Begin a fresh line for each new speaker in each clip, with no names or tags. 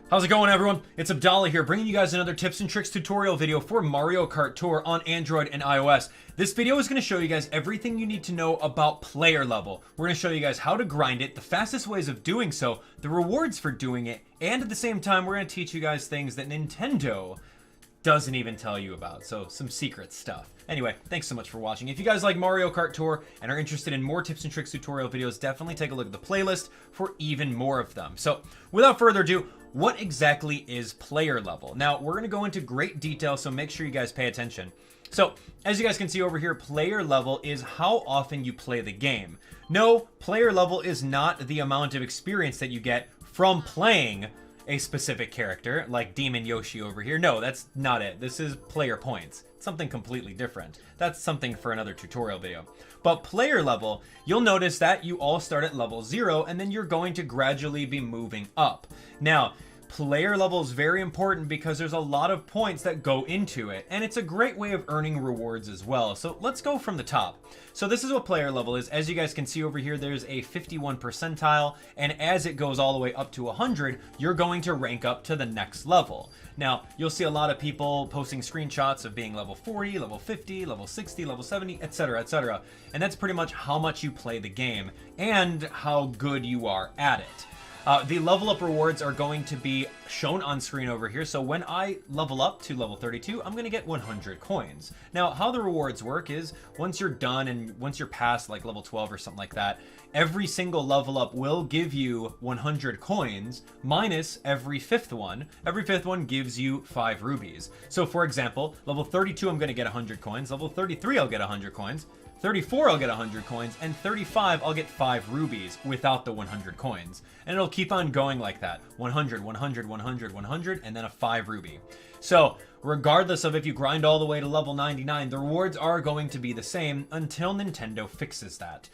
How's it going, everyone? It's Abdallah here, bringing you guys another tips and tricks tutorial video for Mario Kart Tour on Android and iOS. This video is going to show you guys everything you need to know about player level. We're going to show you guys how to grind it, the fastest ways of doing so, the rewards for doing it, and at the same time, we're going to teach you guys things that Nintendo doesn't even tell you about, so some secret stuff. Anyway, thanks so much for watching. If you guys like Mario Kart Tour and are interested in more tips and tricks tutorial videos, definitely take a look at the playlist for even more of them. So, without further ado, what exactly is player level? Now, we're going to go into great detail, so make sure you guys pay attention. So, as you guys can see over here, player level is how often you play the game. No, player level is not the amount of experience that you get from playing a specific character, like Demon Yoshi over here. No, that's not it. This is player points. Something completely different. That's something for another tutorial video. But player level, you'll notice that you all start at level 0, and then you're going to gradually be moving up. Now, player level is very important because there's a lot of points that go into it, and it's a great way of earning rewards as well. So let's go from the top. So this is what player level is. As you guys can see over here, there's a 51 percentile, and as it goes all the way up to 100, you're going to rank up to the next level. Now, you'll see a lot of people posting screenshots of being level 40, level 50, level 60, level 70, etc., etc. And that's pretty much how much you play the game and how good you are at it. The level up rewards are going to be shown on screen over here. So when I level up to level 32, I'm going to get 100 coins. Now, how the rewards work is once you're done and once you're past like level 12 or something like that, every single level up will give you 100 coins minus every fifth one. Every fifth one gives you 5 rubies. So for example, level 32, I'm going to get 100 coins. Level 33, I'll get 100 coins. 34, I'll get 100 coins, and 35, I'll get 5 rubies without the 100 coins. And it'll keep on going like that. 100, 100, 100, 100, and then a 5 ruby. So, regardless of if you grind all the way to level 99, the rewards are going to be the same until Nintendo fixes that.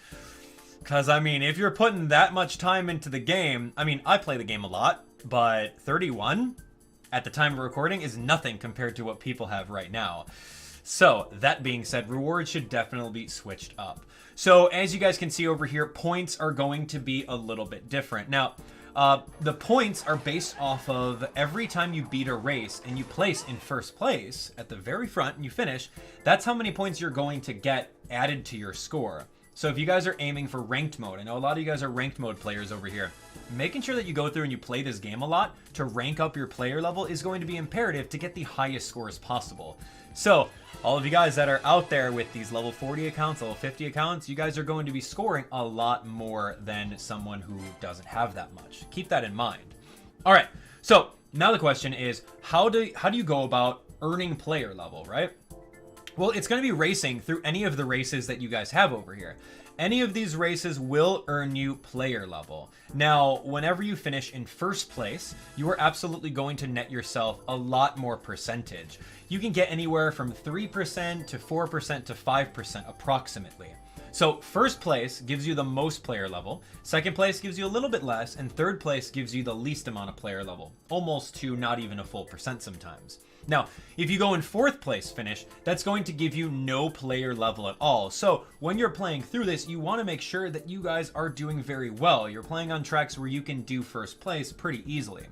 Because, I mean, if you're putting that much time into the game, I mean, I play the game a lot, but 31 at the time of recording is nothing compared to what people have right now. So, that being said, rewards should definitely be switched up. So, as you guys can see over here, points are going to be a little bit different. Now, the points are based off of every time you beat a race and you place in first place at the very front and you finish, that's how many points you're going to get added to your score. So if you guys are aiming for ranked mode, I know a lot of you guys are ranked mode players over here, making sure that you go through and you play this game a lot to rank up your player level is going to be imperative to get the highest scores possible. So, all of you guys that are out there with these level 40 accounts, level 50 accounts, you guys are going to be scoring a lot more than someone who doesn't have that much. Keep that in mind. All right, so now the question is, how do you go about earning player level, right? Well, it's going to be racing through any of the races that you guys have over here. Any of these races will earn you player level. Now, whenever you finish in first place, you are absolutely going to net yourself a lot more percentage. You can get anywhere from 3% to 4% to 5% approximately. So first place gives you the most player level, second place gives you a little bit less, and third place gives you the least amount of player level, almost to not even a full percent sometimes. Now, if you go in fourth place finish, that's going to give you no player level at all. So when you're playing through this, you want to make sure that you guys are doing very well. You're playing on tracks where you can do first place pretty easily.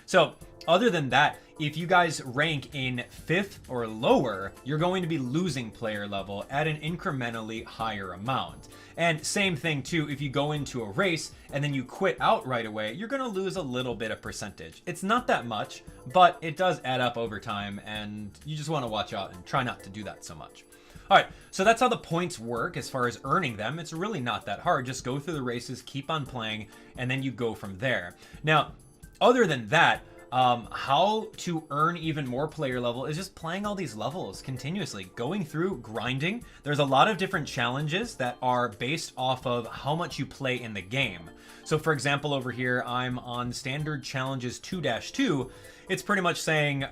So other than that, if you guys rank in 5th or lower, you're going to be losing player level at an incrementally higher amount. And same thing too, if you go into a race and then you quit out right away, you're going to lose a little bit of percentage. It's not that much, but it does add up over time, and you just want to watch out and try not to do that so much. All right, so that's how the points work as far as earning them. It's really not that hard. Just go through the races, keep on playing, and then you go from there. Now, other than that, how to earn even more player level is just playing all these levels continuously, going through grinding. There's a lot of different challenges that are based off of how much you play in the game. So for example, over here, I'm on standard challenges 2-2. It's pretty much saying,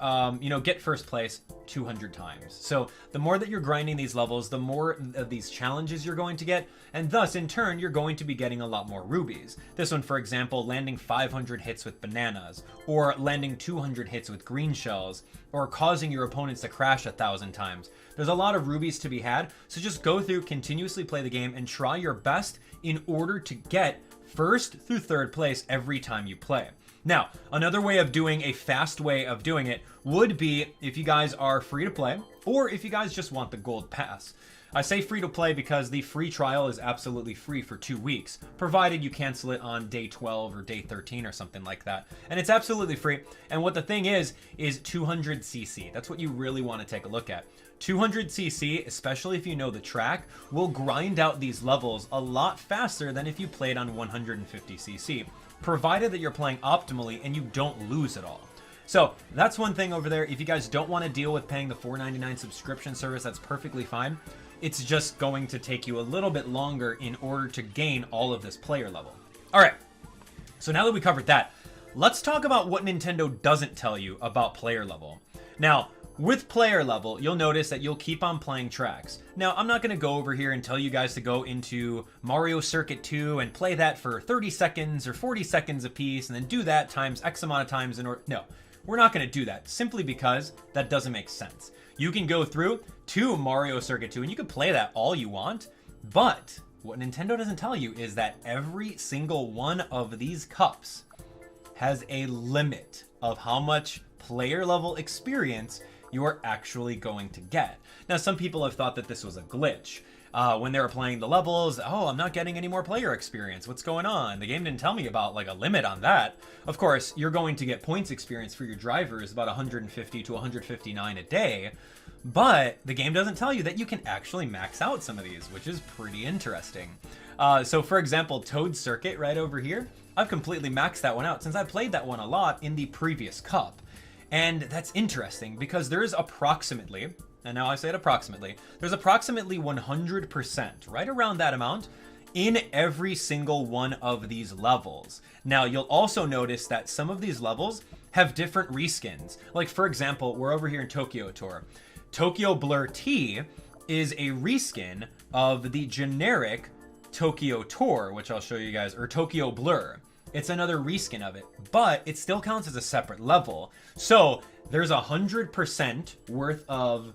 you know, get first place 200 times. So the more that you're grinding these levels, the more of these challenges you're going to get, and thus in turn, you're going to be getting a lot more rubies. This one, for example, landing 500 hits with bananas, or landing 200 hits with green shells, or causing your opponents to crash 1,000 times. There's a lot of rubies to be had, so just go through, continuously play the game, and try your best in order to get first through third place every time you play. Now, another way of doing a fast way of doing it would be if you guys are free to play, or if you guys just want the gold pass. I say free to play because the free trial is absolutely free for 2 weeks, provided you cancel it on day 12 or day 13 or something like that. And it's absolutely free. And what the thing is 200cc. That's what you really want to take a look at. 200cc, especially if you know the track, will grind out these levels a lot faster than if you played on 150cc, provided that you're playing optimally and you don't lose at all. So that's one thing over there. If you guys don't want to deal with paying the $4.99 subscription service, that's perfectly fine. It's just going to take you a little bit longer in order to gain all of this player level. All right, so now that we covered that, let's talk about what Nintendo doesn't tell you about player level. Now, with player level, you'll notice that you'll keep on playing tracks. Now, I'm not going to go over here and tell you guys to go into Mario Circuit 2 and play that for 30 seconds or 40 seconds a piece and then do that times X amount of times in order. No, we're not going to do that simply because that doesn't make sense. You can go through to Mario Circuit 2 and you can play that all you want, but what Nintendo doesn't tell you is that every single one of these cups has a limit of how much player level experience you are actually going to get. Now, some people have thought that this was a glitch. When they were playing the levels, oh, I'm not getting any more player experience. What's going on? The game didn't tell me about like a limit on that. Of course, you're going to get points experience for your drivers, about 150 to 159 a day. But the game doesn't tell you that you can actually max out some of these, which is pretty interesting. So for example, Toad Circuit right over here, I've completely maxed that one out since I played that one a lot in the previous cup. And that's interesting because there's approximately, and now I say it approximately, there's approximately 100%, right around that amount, in every single one of these levels. Now, you'll also notice that some of these levels have different reskins. Like, for example, we're over here in Tokyo Tour. Tokyo Blur T is a reskin of the generic Tokyo Tour, which I'll show you guys, or Tokyo Blur. It's another reskin of it, but it still counts as a separate level. So there's 100% worth of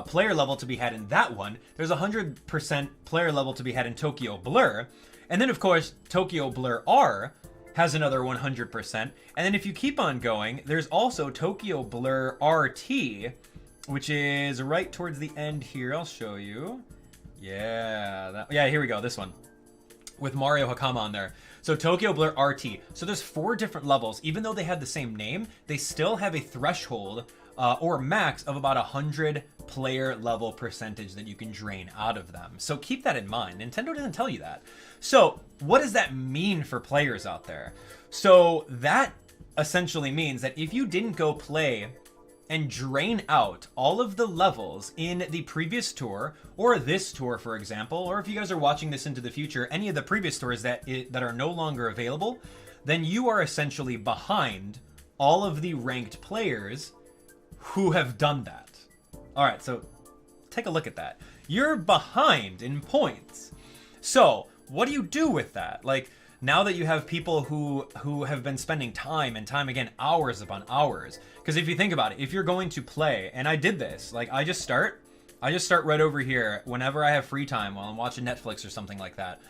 player level to be had in that one. There's 100% player level to be had in Tokyo Blur. And then, of course, Tokyo Blur R has another 100%. And then if you keep on going, there's also Tokyo Blur RT, which is right towards the end here. I'll show you. Yeah, here we go, this one. With Mario Hakama on there. So Tokyo Blur RT. So there's 4 different levels. Even though they have the same name, they still have a threshold or max of about 100 player level percentage that you can drain out of them. So keep that in mind. Nintendo doesn't tell you that. So what does that mean for players out there? So that essentially means that if you didn't go play and drain out all of the levels in the previous tour, or this tour, for example, or if you guys are watching this into the future, any of the previous tours that are no longer available, then you are essentially behind all of the ranked players who have done that. All right, so take a look at that. You're behind in points. So what do you do with that? Like, now that you have people who have been spending time and time again, hours upon hours, because if you think about it, if you're going to play, and I did this, like I just start right over here whenever I have free time while I'm watching Netflix or something like that.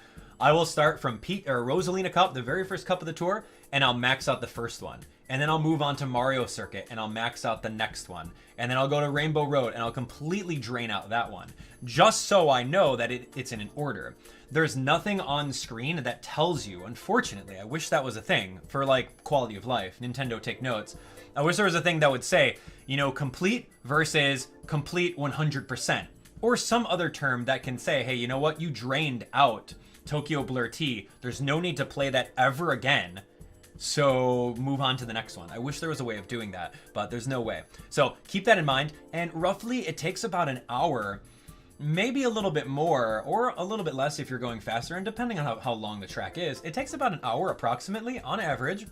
I will start from Rosalina Cup, the very first cup of the tour, and I'll max out the first one. And then I'll move on to Mario Circuit and I'll max out the next one. And then I'll go to Rainbow Road and I'll completely drain out that one. Just so I know that it's in an order. There's nothing on screen that tells you, unfortunately, I wish that was a thing for like quality of life. Nintendo, take notes. I wish there was a thing that would say, you know, complete versus complete 100%. Or some other term that can say, hey, you know what? You drained out Tokyo Blur T. There's no need to play that ever again. So move on to the next one. I wish there was a way of doing that, but there's no way. So keep that in mind. And roughly it takes about an hour, maybe a little bit more or a little bit less if you're going faster. And depending on how long the track is, it takes about an hour approximately on average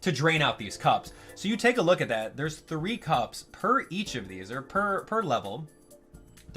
to drain out these cups. So you take a look at that. There's 3 cups per each of these, or per level.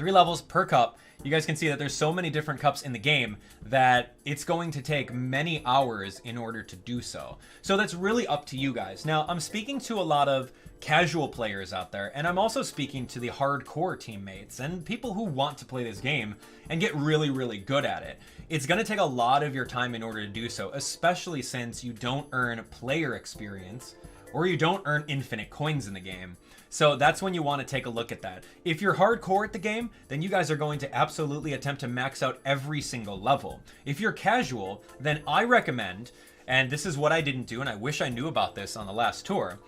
3 levels per cup. You guys can see that there's so many different cups in the game that it's going to take many hours in order to do so. So that's really up to you guys. Now, I'm speaking to a lot of casual players out there, and I'm also speaking to the hardcore teammates and people who want to play this game and get really, really good at it. It's going to take a lot of your time in order to do so, especially since you don't earn player experience or you don't earn infinite coins in the game. So that's when you want to take a look at that. If you're hardcore at the game, then you guys are going to absolutely attempt to max out every single level. If you're casual, then I recommend, and this is what I didn't do, and I wish I knew about this on the last tour.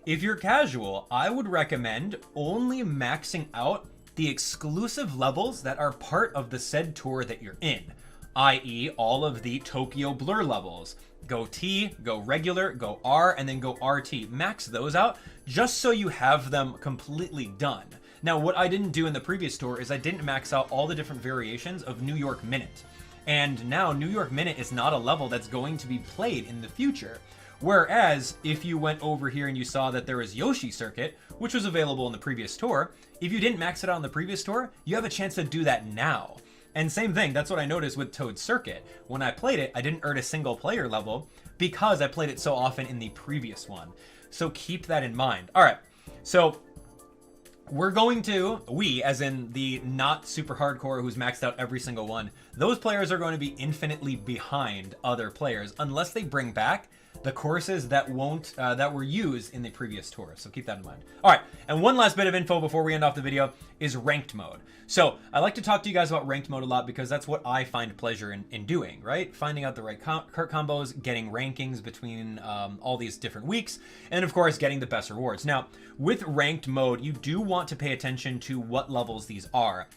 If you're casual, I would recommend only maxing out the exclusive levels that are part of the said tour that you're in, i.e. all of the Tokyo Blur levels. Go T, go regular, go R, and then go RT. Max those out just so you have them completely done. Now, what I didn't do in the previous tour is I didn't max out all the different variations of New York Minute. And now New York Minute is not a level that's going to be played in the future. Whereas if you went over here and you saw that there was Yoshi Circuit, which was available in the previous tour, if you didn't max it out in the previous tour, you have a chance to do that now. And same thing, that's what I noticed with Toad Circuit. When I played it, I didn't earn a single player level because I played it so often in the previous one. So keep that in mind. All right, so we, as in the not super hardcore who's maxed out every single one, those players are going to be infinitely behind other players unless they bring back the courses that were used in the previous tour. So keep that in mind. All right, and one last bit of info before we end off the video is ranked mode. So I like to talk to you guys about ranked mode a lot because that's what I find pleasure in doing, right? Finding out the right cart combos, getting rankings between all these different weeks, and of course getting the best rewards. Now, with ranked mode, you do want to pay attention to what levels these are.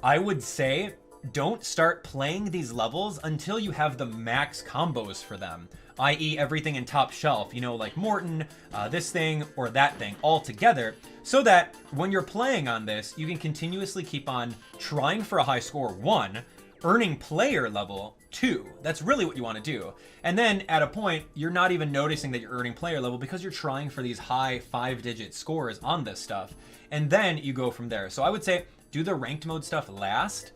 I would say don't start playing these levels until you have the max combos for them, i.e. everything in top shelf, you know, like Morton, this thing, or that thing, all together, so that when you're playing on this, you can continuously keep on trying for a high score, 1, earning player level, 2. That's really what you want to do. And then at a point, you're not even noticing that you're earning player level because you're trying for these high 5-digit scores on this stuff. And then you go from there. So I would say do the ranked mode stuff last,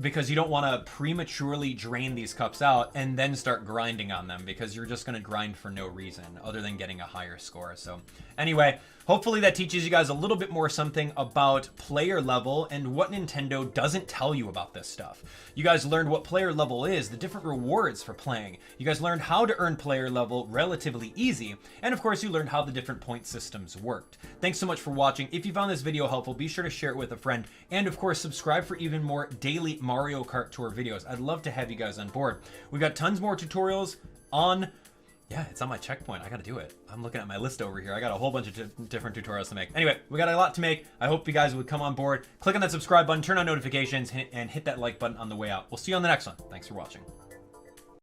because you don't want to prematurely drain these cups out and then start grinding on them, because you're just going to grind for no reason other than getting a higher score. So anyway, hopefully that teaches you guys a little bit more something about player level and what Nintendo doesn't tell you about this stuff. You guys learned what player level is, the different rewards for playing. You guys learned how to earn player level relatively easy. And of course, you learned how the different point systems worked. Thanks so much for watching. If you found this video helpful, be sure to share it with a friend. And of course, subscribe for even more daily Mario Kart Tour videos. I'd love to have you guys on board. We've got tons more tutorials on... Yeah, it's on my checkpoint. I gotta do it. I'm looking at my list over here. I got a whole bunch of different tutorials to make. Anyway, we got a lot to make. I hope you guys would come on board. Click on that subscribe button, turn on notifications, and hit that like button on the way out. We'll see you on the next one. Thanks for watching.